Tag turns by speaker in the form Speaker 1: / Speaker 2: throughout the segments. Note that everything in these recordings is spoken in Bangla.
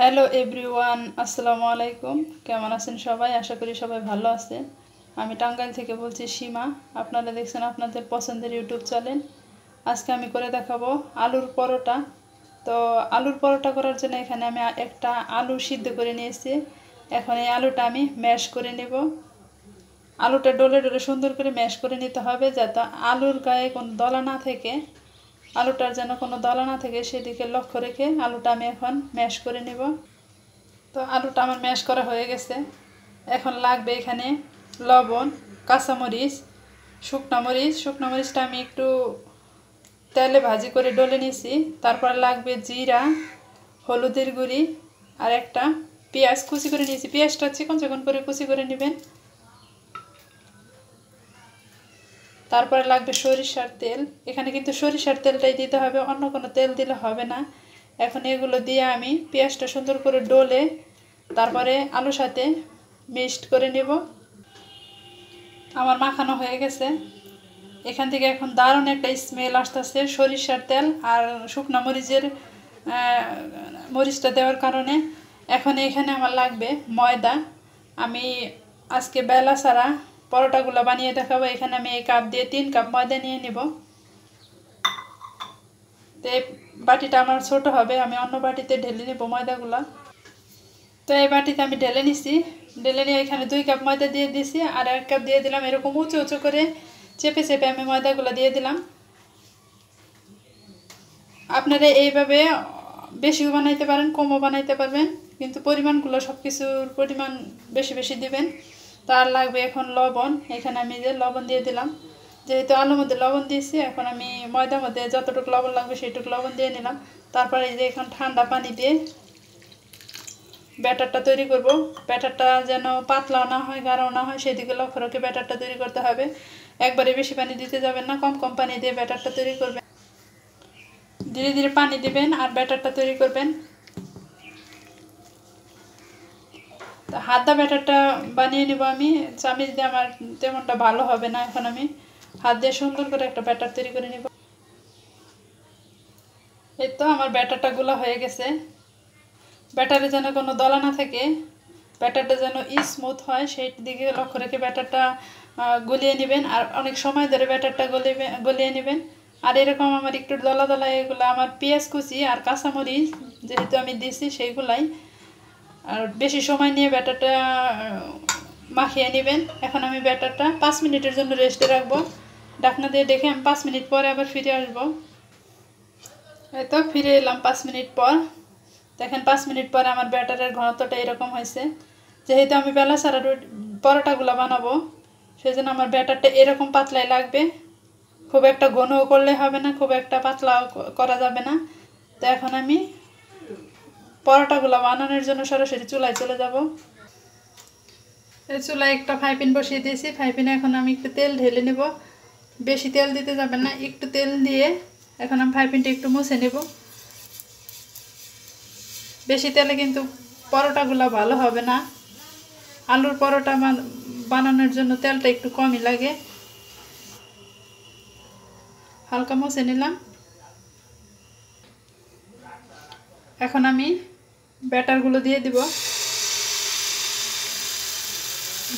Speaker 1: হ্যালো এভরিওয়ান, আসসালামু আলাইকুম। কেমন আছেন সবাই? আশা করি সবাই ভালো আছেন। আমি টাঙ্গাইল থেকে বলছি সীমা। আপনারা দেখছেন আপনাদের পছন্দের ইউটিউব চ্যানেল। আজকে আমি করে দেখাবো আলুর পরোটা। তো আলুর পরোটা করার জন্য এখানে আমি একটা আলু সিদ্ধ করে নিয়েছি। এখন এই আলুটা আমি ম্যাশ করে নেব। আলুটা ডলে ডলে সুন্দর করে ম্যাশ করে নিতে হবে, যাতে আলুর গায়ে কোনো দলা না থাকে, আলুটার যেন কোনো দলা না থাকে সেদিকে লক্ষ্য রেখে আলুটা আমি এখন ম্যাশ করে নেব। তো আলুটা আমার ম্যাশ করা হয়ে গেছে। এখন লাগবে এখানে লবণ, কাঁচামরিচ, শুকনো মরিচটা আমি একটু তেলে ভাজি করে ডলে নিয়েছি। তারপর লাগবে জিরা, হলুদের গুঁড়ি আর একটা পেঁয়াজ কুচি করে নিয়েছি। পেঁয়াজটা চিকন চিকন করে কুচি করে নেবেন। তারপরে লাগবে সরিষার তেল। এখানে কিন্তু সরিষার তেলটাই দিতে হবে, অন্য কোনো তেল দিলে হবে না। এখন এগুলো দিয়ে আমি পেঁয়াজটা সুন্দর করে ডলে তারপরে আলুর সাথে মিক্সড করে নেব। আমার মাখানো হয়ে গেছে। এখান থেকে এখন দারুণ একটা স্মেল আসতেছে সরিষার তেল আর শুকনো মরিচটা দেওয়ার কারণে। এখন এখানে আমার লাগবে ময়দা। আমি আজকে বেলা ছাড়া পরোটাগুলো বানিয়ে দেখাবো। এখানে আমি এই কাপ দিয়ে 3 কাপ ময়দা নিয়ে নেব। তো এই বাটিটা আমার ছোট হবে, আমি অন্য বাটিতে ঢেলে নেব ময়দাগুলো। তো এই বাটিতে আমি ঢেলে নিছি। ঢেলে নিয়ে এখানে 2 কাপ ময়দা দিয়ে দিছি আর 1 কাপ দিয়ে দিলাম। এরকম উঁচু উঁচু করে চেপে চেপে আমি ময়দাগুলো দিয়ে দিলাম। আপনারা এইভাবে বেশিও বানাইতে পারেন, কমও বানাইতে পারবেন, কিন্তু পরিমাণগুলো সব কিছুর পরিমাণ বেশি বেশি দিবেন। তার লাগবে এখন লবণ। এখানে আমি যে লবণ দিয়ে দিলাম, যেহেতু আলুর মধ্যে লবণ দিয়েছি, এখন আমি ময়দার মধ্যে যতটুকু লবণ লাগবে সেইটুকু লবণ দিয়ে নিলাম। তারপরে এই যে এখন ঠান্ডা পানি দিয়ে ব্যাটারটা তৈরি করব। ব্যাটারটা যেন পাতলাও না হয়, গাঢ়ও না হয়, সেদিকে লক্ষ্য রেখে ব্যাটারটা তৈরি করতে হবে। একবারে বেশি পানি দিতে যাবেন না, কম কম পানি দিয়ে ব্যাটারটা তৈরি করবেন। ধীরে ধীরে পানি দিবেন আর ব্যাটারটা তৈরি করবেন। তো হাতটা ব্যাটারটা বানিয়ে নেব আমি। চামিচ দিয়ে আমার তেমনটা ভালো হবে না। এখন আমি হাত দিয়ে সুন্দর করে একটা ব্যাটার তৈরি করে নেব। এই তো আমার ব্যাটারটা গুলা হয়ে গেছে। ব্যাটারে যেন কোনো দলা না থাকে, ব্যাটারটা যেন স্মুথ হয়, সেই দিকে লক্ষ্য রেখে ব্যাটারটা গলিয়ে নেবেন। আর অনেক সময় ধরে ব্যাটারটা গলিয়ে নেবেন। আর এরকম আমার একটু দলা দলা, এগুলো আমার পেঁয়াজ কুচি আর কাঁচামরিচ যেহেতু আমি দিছি সেইগুলাই। আর বেশি সময় নিয়ে ব্যাটারটা মাখিয়ে নেবেন। এখন আমি ব্যাটারটা 5 মিনিটের জন্য রেস্টে রাখবো। ঢাকনা দিয়ে দেখে আমি 5 মিনিট পরে আবার ফিরে আসবো। এই তো ফিরে এলাম 5 মিনিট পর। দেখেন 5 মিনিট পরে আমার ব্যাটারের ঘনত্বটা এরকম হয়েছে। যেহেতু আমি বেলা ছাড়া পরোটাগুলো বানাবো, সেই জন্য আমার ব্যাটারটা এরকম পাতলাই লাগবে। খুব একটা ঘনও করলে হবে না, খুব একটা পাতলাও করা যাবে না। তো এখন আমি পরোটাগুলো বানানোর জন্য সরাসরি চুলায় চলে যাব। এই চুলায় একটা ফ্রাই প্যান বসিয়ে দিয়েছি। ফ্রাই প্যানে এখন আমি একটু তেল ঢেলে নেব। বেশি তেল দিতে যাবেন না, একটু তেল দিয়ে এখন আমি ফ্রাই প্যানটা একটু মুছে নেব। বেশি তেলে কিন্তু পরোটাগুলো ভালো হবে না। আলুর পরোটা বানানোর জন্য তেলটা একটু কমই লাগে। হালকা মুছে নিলাম। এখন আমি ব্যাটারগুলো দিয়ে দিব।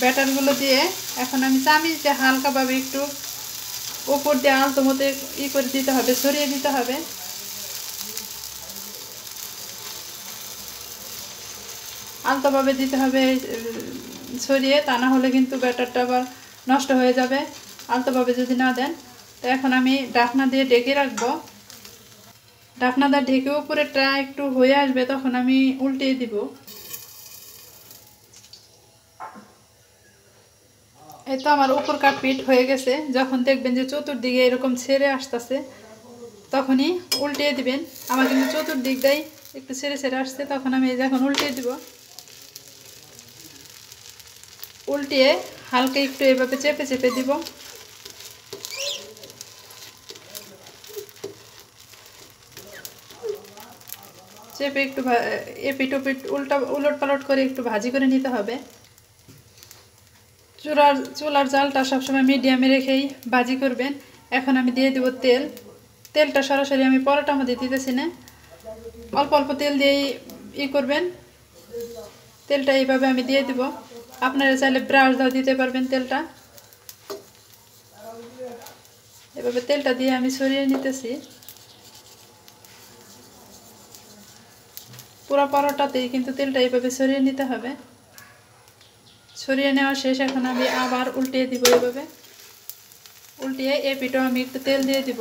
Speaker 1: ব্যাটারগুলো দিয়ে এখন আমি চামিচ দিয়ে হালকাভাবে একটু উপর দিয়ে আলতো মতো করে দিতে হবে, ছড়িয়ে দিতে হবে। আলতোভাবে দিতে হবে ছড়িয়ে, তা না হলে কিন্তু ব্যাটারটা আবার নষ্ট হয়ে যাবে আলতোভাবে যদি না দেন। তো এখন আমি ঢাকনা দিয়ে ঢেকে রাখবো। ঢাকনা দিয়ে ঢেকে উপরেটা একটু হয়ে আসবে, তখন আমি উল্টিয়ে দিব। এই তো আমার উপরকার পিঠ হয়ে গেছে। যখন দেখবেন যে চতুর্দিকে এরকম ছেড়ে আসতেছে, তখনই উল্টিয়ে দিবেন। আমার কিন্তু চতুর্দিক দিয়ে একটু ছেড়ে ছেড়ে আসছে, তখন আমি যখন উল্টিয়ে দিব, উল্টিয়ে হালকা একটু এভাবে চেপে চেপে দিব। চেপে একটু এপিট ওপিট উলট পালট করে একটু ভাজি করে নিতে হবে। চুলার জালটা সবসময় মিডিয়ামে রেখেই ভাজি করবেন। এখন আমি দিয়ে দেব তেল। তেলটা সরাসরি আমি পরোটার মধ্যে দিতেছি না, অল্প অল্প তেল দিয়েই করবেন, তেলটা এইভাবে আমি দিয়ে দিব। আপনারা চাইলে ব্রাশ দাও দিতে পারবেন তেলটা। এভাবে তেলটা দিয়ে আমি ছড়িয়ে নিতেছি পুরো পরোটাতেই, কিন্তু তেলটা এইভাবে ছড়িয়ে নিতে হবে। ছড়িয়ে নেওয়া শেষ। এখন আমি আবার উল্টিয়ে দিব। এইভাবে উল্টিয়ে এই পিঠও আমি একটু তেল দিয়ে দিব।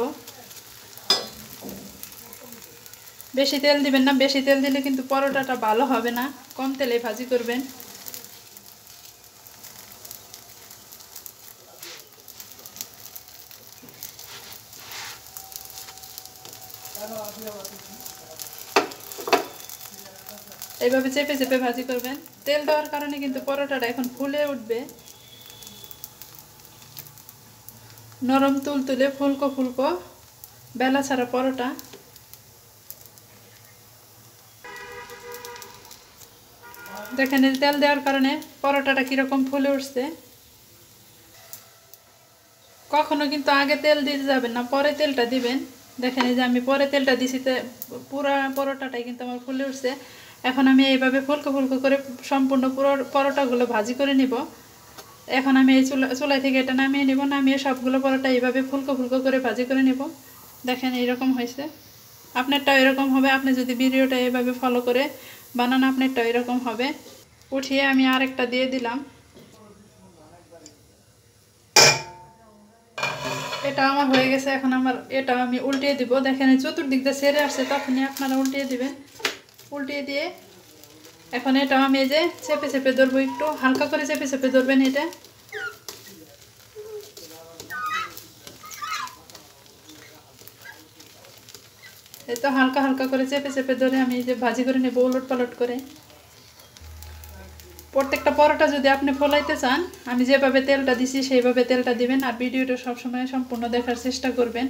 Speaker 1: বেশি তেল দিবেন না, বেশি তেল দিলে কিন্তু পরোটাটা ভালো হবে না। কম তেলে ভাজি করবেন। এইভাবে চেপে চেপে ভাজি করবেন। তেল দেওয়ার কারণে কিন্তু পরোটাটা এখন ফুলে উঠবে, নরম তুলতুলে ফুলকো ফুলকো বেলা ছাড়া পরোটা। দেখেন তেল দেওয়ার কারণে পরোটাটা কীরকম ফুলে উঠছে। কখনো কিন্তু আগে তেল দিতে যাবেন না, পরে তেলটা দিবেন। দেখেন এই যে আমি পরে তেলটা দিছি, পুরো পরোটাটাই কিন্তু আমার ফুলে উঠছে। এখন আমি এইভাবে ফুলকো ফুলকো করে সম্পূর্ণ পুরো পরোটাগুলো ভাজি করে নিব। এখন আমি এই চুলাই থেকে এটা নামিয়ে নিব। নামিয়ে সবগুলো পরোটা এইভাবে ফুলকো ফুলকো করে ভাজি করে নিব। দেখেন এইরকম হয়েছে। আপনারটাও এরকম হবে। আপনি যদি ভিডিওটা এইভাবে ফলো করে বানান, আপনারটাও এরকম হবে। উঠিয়ে আমি আরেকটা দিয়ে দিলাম। এটা আমার হয়ে গেছে। এখন আমার এটা আমি উল্টিয়ে দিব। দেখেন চতুর্দিক দিয়ে সেরে আসছে, তখনই আপনারা উল্টিয়ে দিবেন। উল্টিয়ে দিয়ে এখন এটা আমি এই যে চেপে চেপে ধরবো, একটু হালকা করে চেপে চেপে ধরবেন। এটা এই তো হালকা হালকা করে চেপে চেপে ধরে আমি এই যে ভাজি করে নেব উলট পালট করে। প্রত্যেকটা পরোটা যদি আপনি ফলাইতে চান, আমি যেভাবে তেলটা দিছি সেইভাবে তেলটা দিবেন। আর ভিডিওটা সবসময় সম্পূর্ণ দেখার চেষ্টা করবেন,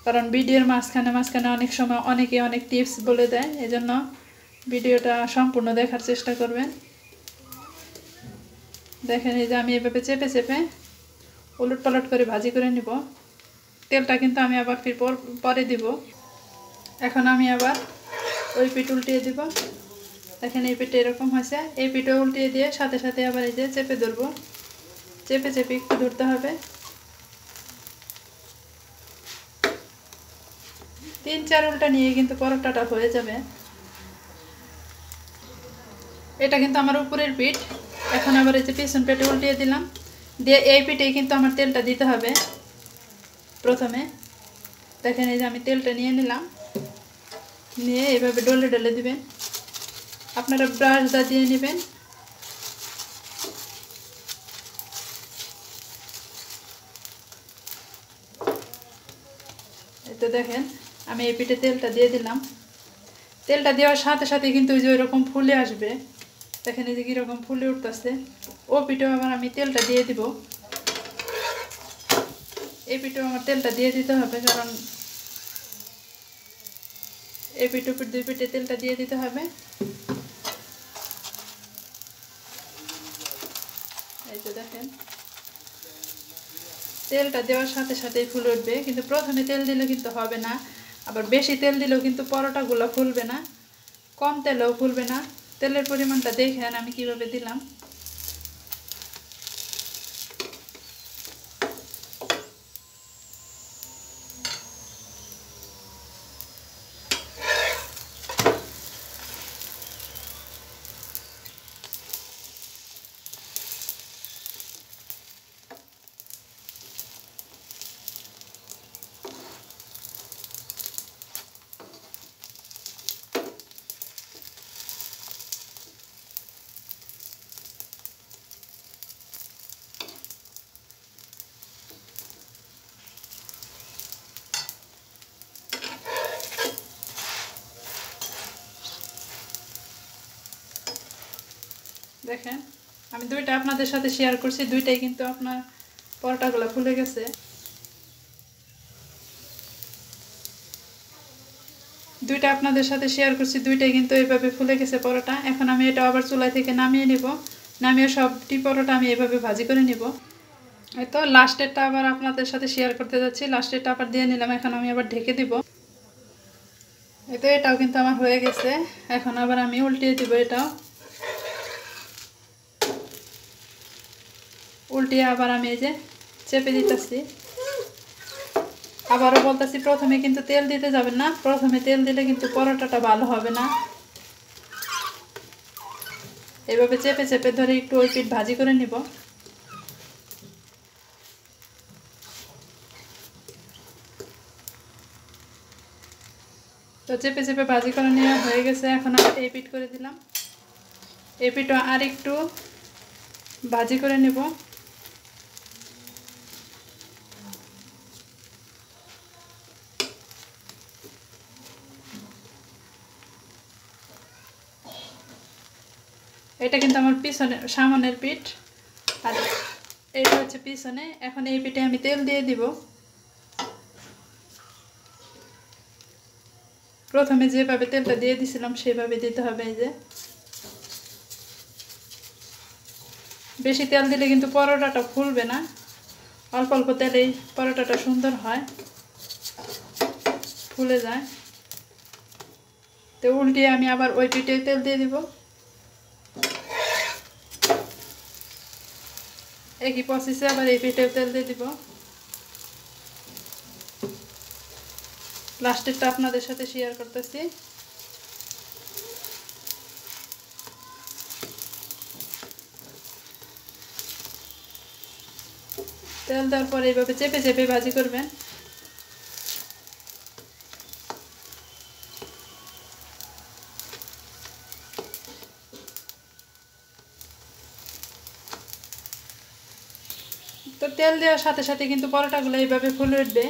Speaker 1: কারণ ভিডিওর মাঝখানে মাঝখানে অনেক সময় অনেকে অনেক টিপস বলে দেয়। এজন্য ভিডিওটা সম্পূর্ণ দেখার চেষ্টা করবেন। দেখেন এই যে আমি এভাবে চেপে চেপে উলট পালট করে ভাজি করে নিব। তেলটা কিন্তু আমি আবার ফির পরে দিব। এখন আমি আবার ওই পিঠ উল্টিয়ে দিব। দেখেন এই পিঠে এরকম হয়েছে। এই পিঠে উল্টিয়ে দিয়ে সাথে সাথে আবার এই যে চেপে ধরবো। চেপে চেপে একটু ধরতে হবে। 3-4 উল্টা নিয়ে কিন্তু পরোটাটা হয়ে যাবে। এটা কিন্তু আমার উপরের পিঠ। এখন আবার এই যে পিছন পিঠে উল্টিয়ে দিলাম। দিয়ে এই পিঠেই কিন্তু আমার তেলটা দিতে হবে প্রথমে। দেখেন এই যে আমি তেলটা নিয়ে নিলাম। নিয়ে এইভাবে ডলে ডলে দিবেন। আপনারা ব্রাশ দিয়ে নেবেন। এই তো দেখেন আমি এই পিঠে তেলটা দিয়ে দিলাম। তেলটা দেওয়ার সাথে সাথে কিন্তু ওই যে ওইরকম ফুলে আসবে। দেখেন এই যে কীরকম ফুলে উঠতেছে। ও পিঠেও আবার আমি তেলটা দিয়ে দিব। এই পিঠেও আমার তেলটা দিয়ে দিতে হবে, কারণ এই পিঠে দুই পিঠে তেলটা দিয়ে দিতে হবে। এই তো দেখেন তেলটা দেওয়ার সাথে সাথেই ফুলে উঠবে, কিন্তু প্রথমে তেল দিলে কিন্তু হবে না। আবার বেশি তেল দিলেও কিন্তু পরোটাগুলো ফুলবে না, কম তেলেও ফুলবে না। তেলের পরিমাণটা দেখেন আমি কিভাবে দিলাম। দেখেন আমি দুইটা আপনাদের সাথে শেয়ার করছি, দুইটাই কিন্তু আপনার পরোটাগুলো ফুলে গেছে। দুইটা আপনাদের সাথে শেয়ার করছি, দুইটাই কিন্তু এইভাবে ফুলে গেছে পরোটা। এখন আমি এটা আবার চুলা থেকে নামিয়ে নিব। নামিয়ে সবটি পরোটা আমি এইভাবে ভাজি করে নিব। হয়তো লাস্টেরটা আবার আপনাদের সাথে শেয়ার করতে যাচ্ছি। লাস্টেরটা আবার দিয়ে নিলাম। এখন আমি আবার ঢেকে দিব। এই তো এটাও কিন্তু আমার হয়ে গেছে। এখন আবার আমি উল্টিয়ে দিব। এটাও উল্টিয়ে আবার আমি এই যে চেপে দিতেছি। আবারও বলতেছি, প্রথমে কিন্তু তেল দিতে যাবেন না। প্রথমে তেল দিলে কিন্তু পরোটাটা ভালো হবে না। এভাবে চেপে চেপে ধরে একটু ওই পিঠ ভাজি করে নিব। তো চেপে চেপে ভাজি করে নেওয়া হয়ে গেছে। এখন আবার এই পিঠ করে দিলাম। এই পিঠটা আর একটু ভাজি করে নেব। এটা কিন্তু আমার পিছনে সামনের পিঠ, আর এটা হচ্ছে পিছনে। এখন এই পিঠে আমি তেল দিয়ে দিব। প্রথমে যেভাবে তেলটা দিয়ে দিছিলাম সেভাবে দিতে হবে। এই যে বেশি তেল দিলে কিন্তু পরোটাটা ফুলবে না। অল্প অল্প তেলেই পরোটাটা সুন্দর হয়, ফুলে যায়। তো উল্টিয়ে আমি আবার ওই পিঠে তেল দিয়ে দিব। একই প্রসেসে আবার এই পিঠেও তেল দিয়ে দিব। লাস্টেরটা আপনাদের সাথে শেয়ার করতেছি। তেল দেওয়ার পরে এইভাবে চেপে চেপে ভাজি করবেন। তো তেল দেওয়ার সাথে সাথে কিন্তু পরোটাগুলো এইভাবে ফুলে উঠবে।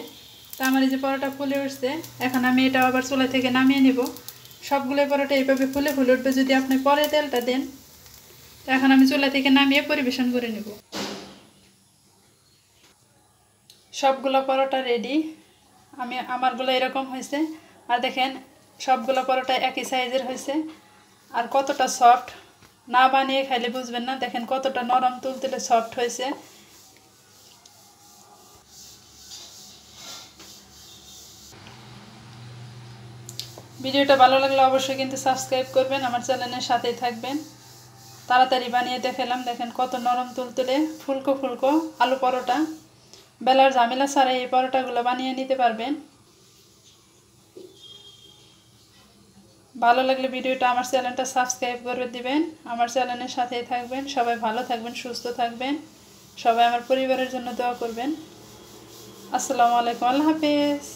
Speaker 1: তো আমার এই যে পরোটা ফুলে উঠছে, এখন আমি এটা আবার চুলা থেকে নামিয়ে নিব। সবগুলো পরোটা এইভাবে ফুলে ফুলে উঠবে যদি আপনি পরে তেলটা দেন। তো এখন আমি চুলা থেকে নামিয়ে পরিবেশন করে নেব। সবগুলো পরোটা রেডি। আমারগুলো এরকম হয়েছে। আর দেখেন সবগুলো পরোটা একই সাইজের হয়েছে। আর কতটা সফট, না বানিয়ে খাইলে বুঝবেন না। দেখেন কতটা নরম তুলতুলে সফট হয়েছে। ভিডিওটা ভালো লাগলে অবশ্যই কিন্তু সাবস্ক্রাইব করবেন, আমার চ্যানেলের সাথেই থাকবেন। তাড়াতাড়ি বানিয়ে দেখালাম। দেখেন কত নরম তুলতুলে ফুলকো ফুলকো আলু পরোটা। বেলার ঝামেলা ছাড়াই এই পরোটাগুলো বানিয়ে নিতে পারবেন। ভালো লাগলে ভিডিওটা আমার চ্যানেলটা সাবস্ক্রাইব করে দিবেন, আমার চ্যানেলের সাথেই থাকবেন। সবাই ভালো থাকবেন, সুস্থ থাকবেন। সবাই আমার পরিবারের জন্য দোয়া করবেন। আসসালামু আলাইকুম, আল্লাহ হাফেজ।